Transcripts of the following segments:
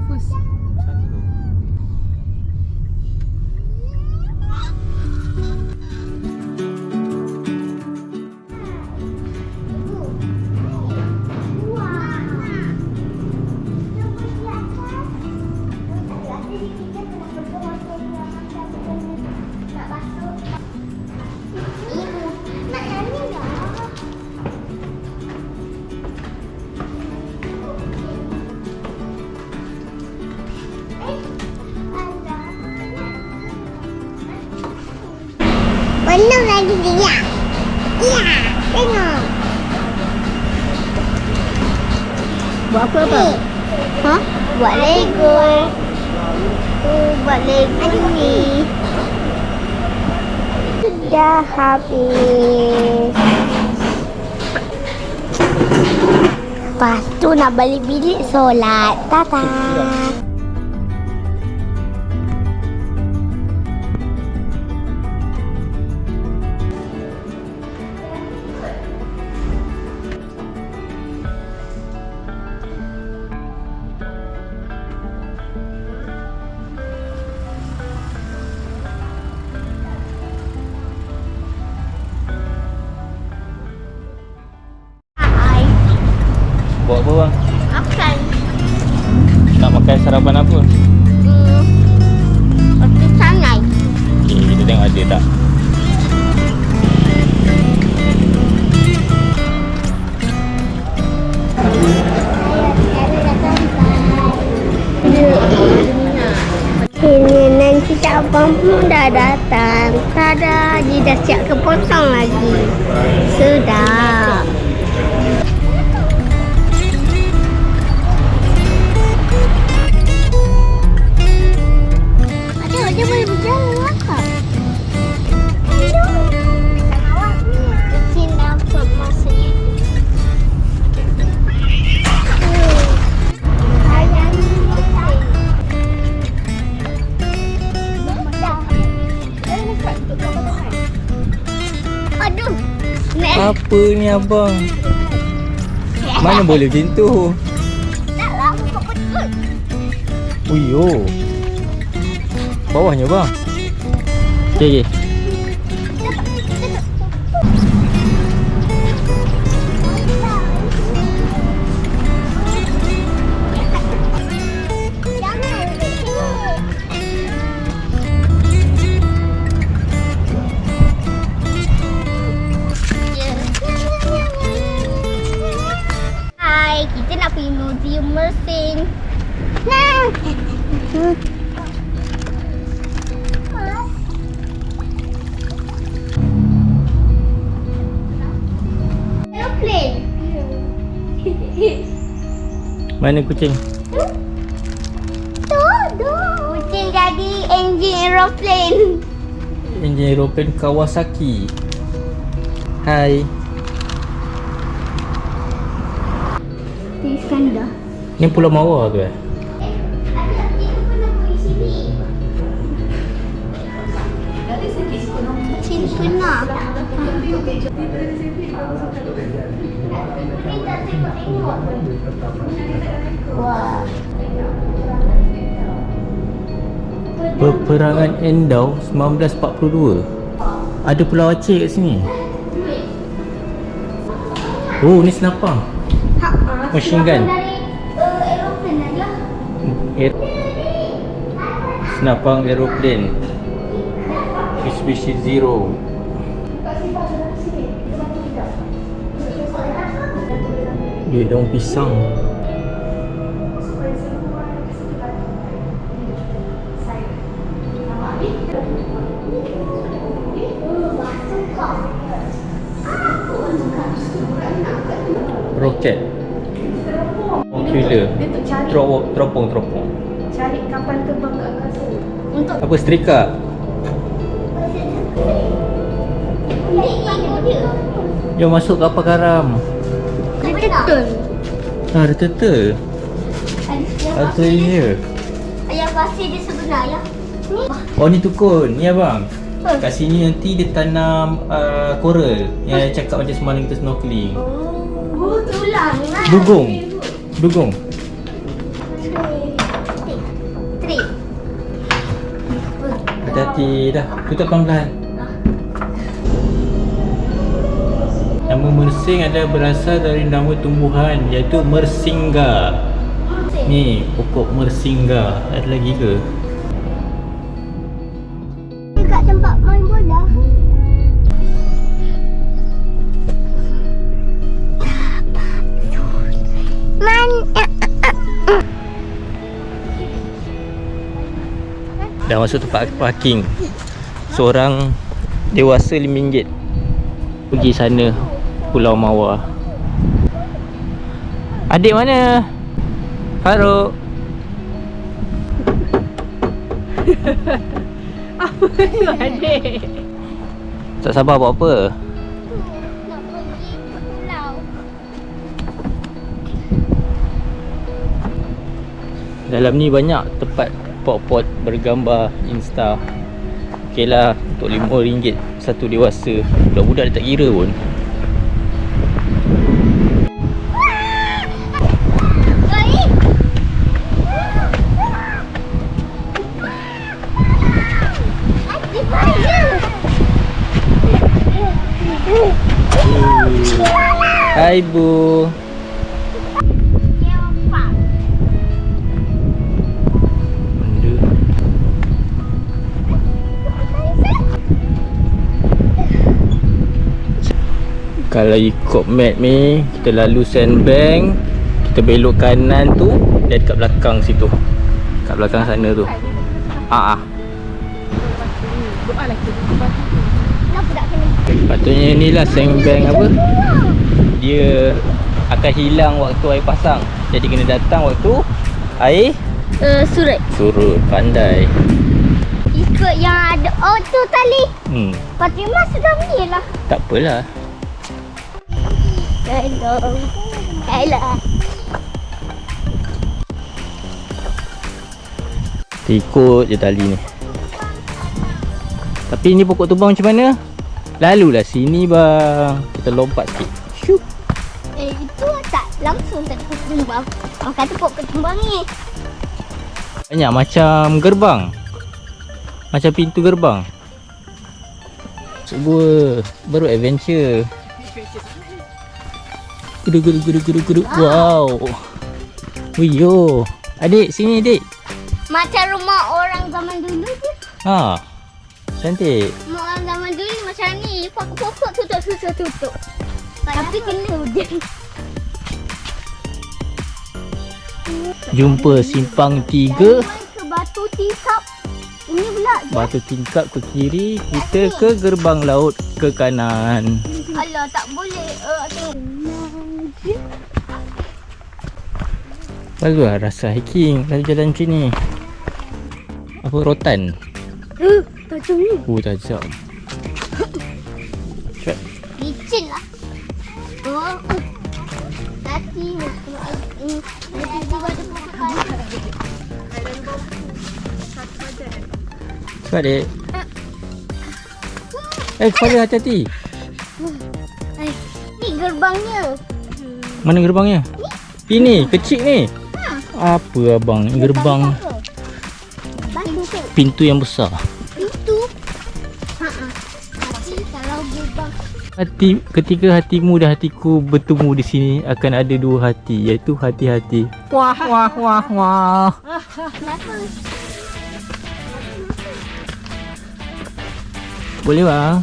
Fus. Belum lagi dia. Ya, tengok. Buat apa bang? Ha? Buat Lego. Buat Lego ni. Sudah habis. Lepas tu nak balik bilik solat. Tata. Buat apa bang? Makan. Nak makan sarapan apa? Roti canai. Okay, kita tengok ada tak. Ini nanti abang pun dah datang. Tada, dia dah siap ke potong lagi. Sedap. Dia boleh berjalan kakak. Hello. Kucing dapat masa itu. Aduh. Apa ni abang? Mana boleh macam tu? Tak lah, aku betul. Uyo. Bawahnya bang. Okay. Hai, kita nak pergi museum mesin. Nah. Aeroplane. Mana kucing? Kucing jadi enjin aeroplane. Enjin aeroplane Kawasaki. Hai. Iskandar. Ni Pulau Mawar tu eh? Kucing pernah. Wah. Peperangan Endau 1942. Ada Pulau Aceh kat sini. Oh, ni senapang. Machine gun. Aeroplane lah. Senapang aeroplane Mitsubishi Zero. Dia daun pisang. Roket. Trailer. Teropong. Cari kapal terbang kat angkasa. Untuk Apa setrika? Jom masuk kapal garam. Betul. Ada turtle. Ada ya. Ayam pasir dia sebenarnya. Oh ni tukun. Ni abang. Kat sini nanti dia tanam coral. Yang cakap macam semalam kita snorkeling. Oh, tulang lah. Dugong. Trip. Hati-hati dah. Tutup pelan-pelan. Nama mersing adalah berasal dari nama tumbuhan iaitu mersingga. Ni pokok mersingga. Ada lagi ke? Dekat tempat main bola. Dah masuk tempat parking. Seorang dewasa RM5. Pergi sana, Pulau Mawar. Adik mana? Farouk. Apa tu adik? Tak sabar buat apa? Nak pergi ke pulau. Dalam ni banyak tempat pot-pot bergambar Insta. Okey lah, untuk RM5 satu dewasa. Budak-budak dia tak kira pun. Hai Bu. Benda. Kalau ikut map ni, kita lalu Sandbank, kita belok kanan tu, dia dekat belakang situ. Kat belakang sana tu. Doa lagi. Kenapa tak kena? Patutnya ni lah Sandbank apa? Dia akan hilang waktu air pasang. Jadi kena datang waktu air Surut. surut. Pandai. Ikut yang ada auto tali. Fatimah sudah ni lah. Tak apalah. Hello. Hello. Kita ikut je tali ni. Tapi ni pokok tumbang macam mana? Lalulah sini bang. Kita lompat sikit. Syuk. Itu tak langsung tak pokok tumbang. Orang kata pokok tumbang ni. Banyak macam gerbang. Macam pintu gerbang. Sebuah baru adventure. Geru. Wow. Wiyo. Adik sini adik. Macam rumah orang zaman dulu je. Ha. Cantik. Rumah orang zaman dulu macam ni. Pokok-pokok tutup. Tapi kena hujan. Jumpa simpang 3. Main ke batu tingkap. Ini pula je. Batu tingkap ke kiri. Kita ke gerbang laut ke kanan. Alah tak boleh. Bagus lah rasa hiking lalu jalan macam ni. Apa rotan? Tajam ni. Tajam. Cepat. Licin lah. Hati. Cepat dek. Kepala hati-hati. Ni gerbangnya. Mana gerbangnya? Ini kecil ni. Apa abang? Gerbang pintu yang besar. Pintu. Hati kalau gerbang. Ketika hatimu dan hatiku bertemu di sini akan ada dua hati, iaitu hati-hati. Wah. Boleh bang?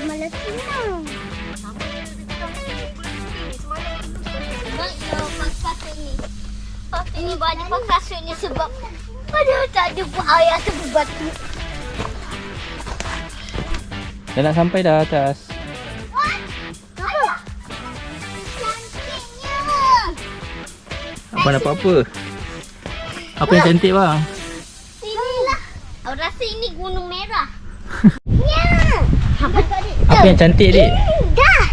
Malah senang. Ini baju kasut ni sebab tak ada buat air tu berbatu. Dah nak sampai dah atas. Cantiknya. Apa nampak apa? Apa yang cantik bang? Sinilah. Aku rasa ini Gunung Merah. Apa yang cantik dik? Dah.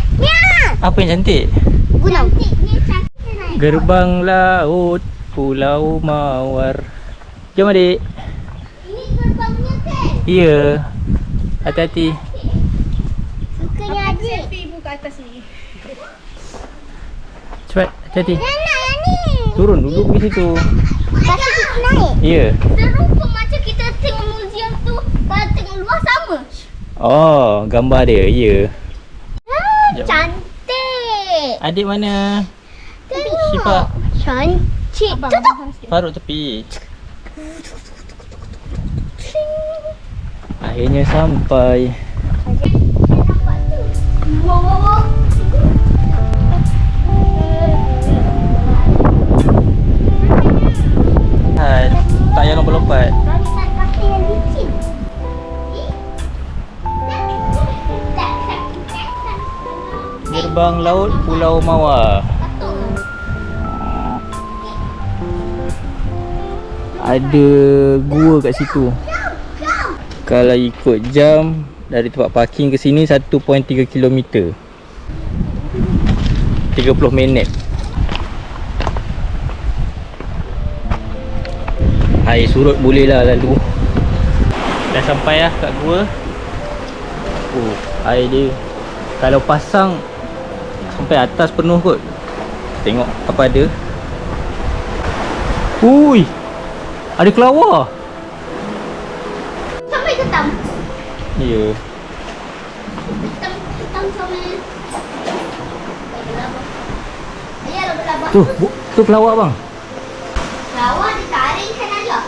Apa yang cantik? Gunung. Cantiknya cantik. Gerbang laut Pulau Mawar. Jom adik. Ini gerbangnya kan? Ya. Hati-hati. Sukanya adik. Ibu kat atas ni. Cepat, hati-hati. Yang nak yang ni. Turun, duduk di situ. Pasal kita naik. Ya. Serupa macam kita tengok museum tu. Kalau tengok luar sama. Oh, gambar dia. Ya. Jom. Cantik. Adik mana? Tengok. Syifa. Cantik. Tutup. Faruk tepi. Akhirnya sampai. Nampak tu. Wow. Hai, tak payah lompat-lompat. Barisan kaki yang licin. Gerbang Laut Pulau Mawar. Ada gua kat situ. Kalau ikut jam dari tempat parking ke sini 1.3 km. 30 minit. Air surut boleh lah lalu. Dah sampai lah kat gua. Oh, air dia kalau pasang sampai atas penuh kot. Tengok apa ada. Ui, ada kelawar. Sampai ketam. Ya. Ketam sama. Ayah laba-laba. Tu kelawar bang. Lawa ditaringkan aja.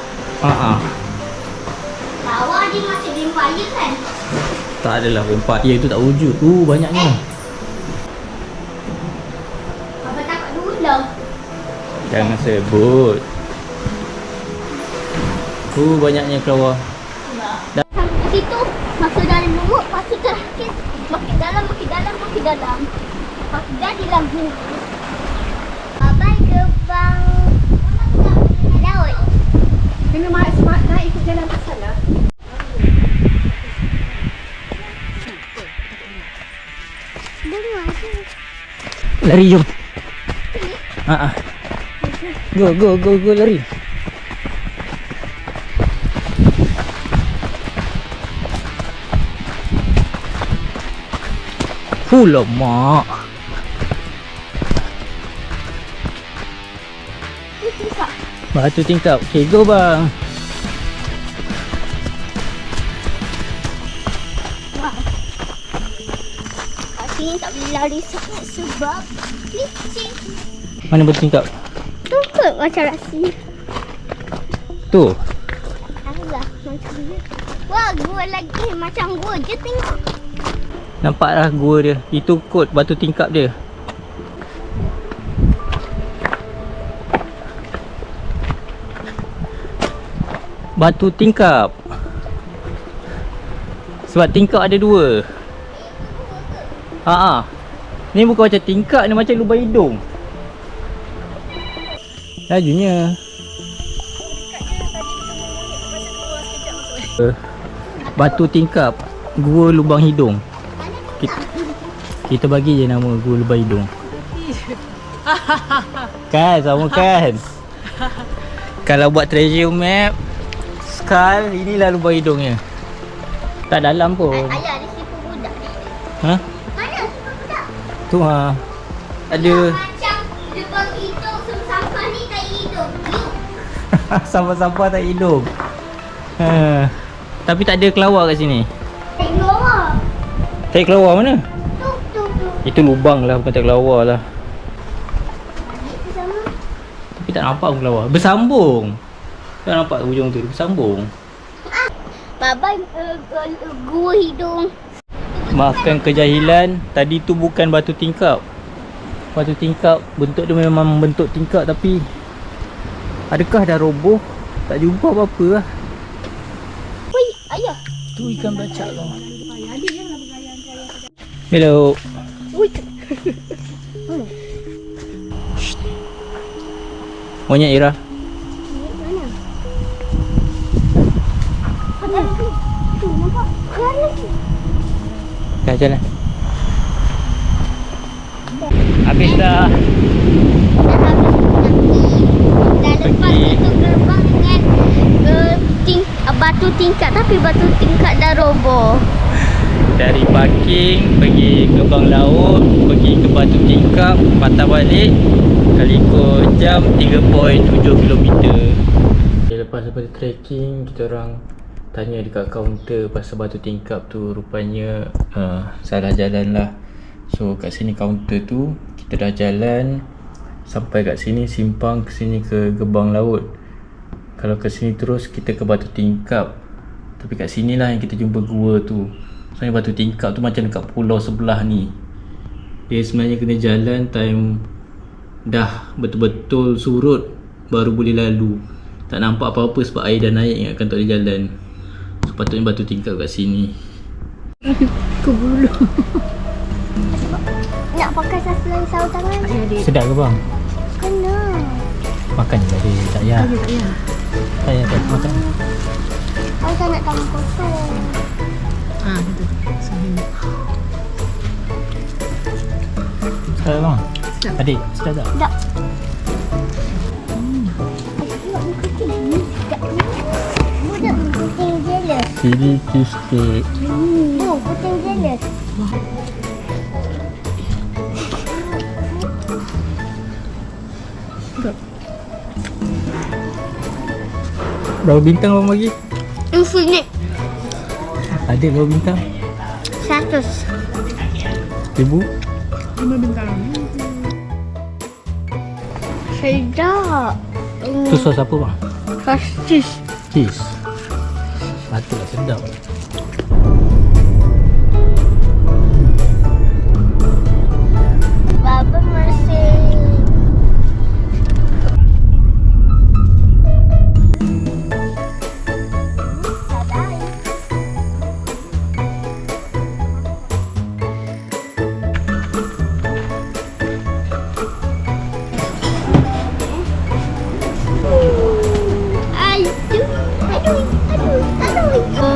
Haa. Lawa dia macam vampire kan? Tak adalah vampire tu tak wujud. Banyaknya. Apa takut dulu? Jangan sebut. Banyaknya kelawar. Sampai situ, masuk dalam lumut, lepas tu terakhir makin dalam, makin dalam, makin dalam. Makin dalam lumut. Abai gerbang laut. Kena mak naik ikut jalan pasal lah. Dengar je. Lari jom. Go lari. Mak. Batu tingkap. Okay, go bang. Kaki ni tak boleh lari sangat sebab licin. Mana batu tingkap? Tu kot macam rasi. Tu. Alah, macam ni. Wah, gua lagi macam gua je tengok. Nampaklah gua dia. Itu kot batu tingkap dia. Batu tingkap. Sebab tingkap ada dua. Ni bukan macam tingkap, ni macam lubang hidung. Lajunya. Batu tingkap, gua lubang hidung. Kita bagi je nama gua lubang hidung. Kan, sama kan? Kalau buat treasure map Skull, inilah lubang hidungnya. Tak dalam pun. Ayah ada sipu budak. Ha? Mana sipu budak? Tu Ada Macam lubang hidung sampah ni tak hidung. sampah-sampah tak hidung. Tapi tak ada kelawar kat sini. Tengok lah. Tak kelawar mana? Tu. Itu lubang lah, bukan tak kelawar lah. Itu sama. Tapi tak nampak pun kelawar. Bersambung. Tak nampak hujung tu, bersambung. Bye-bye gua hidung. Maafkan kejahilan, tadi tu bukan batu tingkap. Batu tingkap, bentuk dia memang bentuk tingkap tapi adakah dah roboh? Tak jumpa apa-apa lah. Woi, ayah. Tu ikan bacak tu. Hello. Woi. Monyet Ira. Mana? Ada tu. Tu nampak. Ada tu. Dah jalan. Habis dah. Dah lepas itu gerbang dengan batu tingkat, tapi batu tingkat dah roboh. Dari parking pergi ke Bang Laut, pergi ke Batu Tingkap, patah balik kali ikut jam 3.7 km. Lepas daripada trekking, kita orang tanya dekat kaunter pasal Batu Tingkap tu. Rupanya salah jalan lah. So kat sini kaunter tu, kita dah jalan sampai kat sini, simpang ke sini ke Gebang Laut. Kalau ke sini terus kita ke Batu Tingkap. Tapi kat sini lah yang kita jumpa gua tu. Soalnya Batu Tingkap tu macam dekat pulau sebelah ni. Dia sebenarnya kena jalan time dah betul-betul surut baru boleh lalu. Tak nampak apa-apa sebab air dah naik, ingatkan tak boleh jalan. Sepatutnya Batu Tingkap kat sini. Ke bulu. Nak pakai sasaran saus tangan? Sedap ke bang? Kena. Makan je tadi, tak payah. Tak payah. Tak payah tak makan. Aku tak nak tangan kosong. Betul. Sini. Sedap bang? Sedap. Adik, sedap tak? Tak. Tengok muka ni. Sekejap ni. Budak kucing jealous. Chili cheesecake. Tu, kucing jealous. Berapa bintang bang bagi? Infinite. Adik berapa bintang? 100. 1000? 5 bintang. Sedap. Tu sos apa bang? Kasih. Cheese. Patutlah sedap. Baba masih.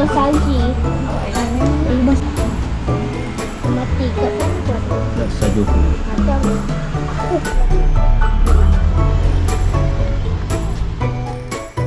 Salji.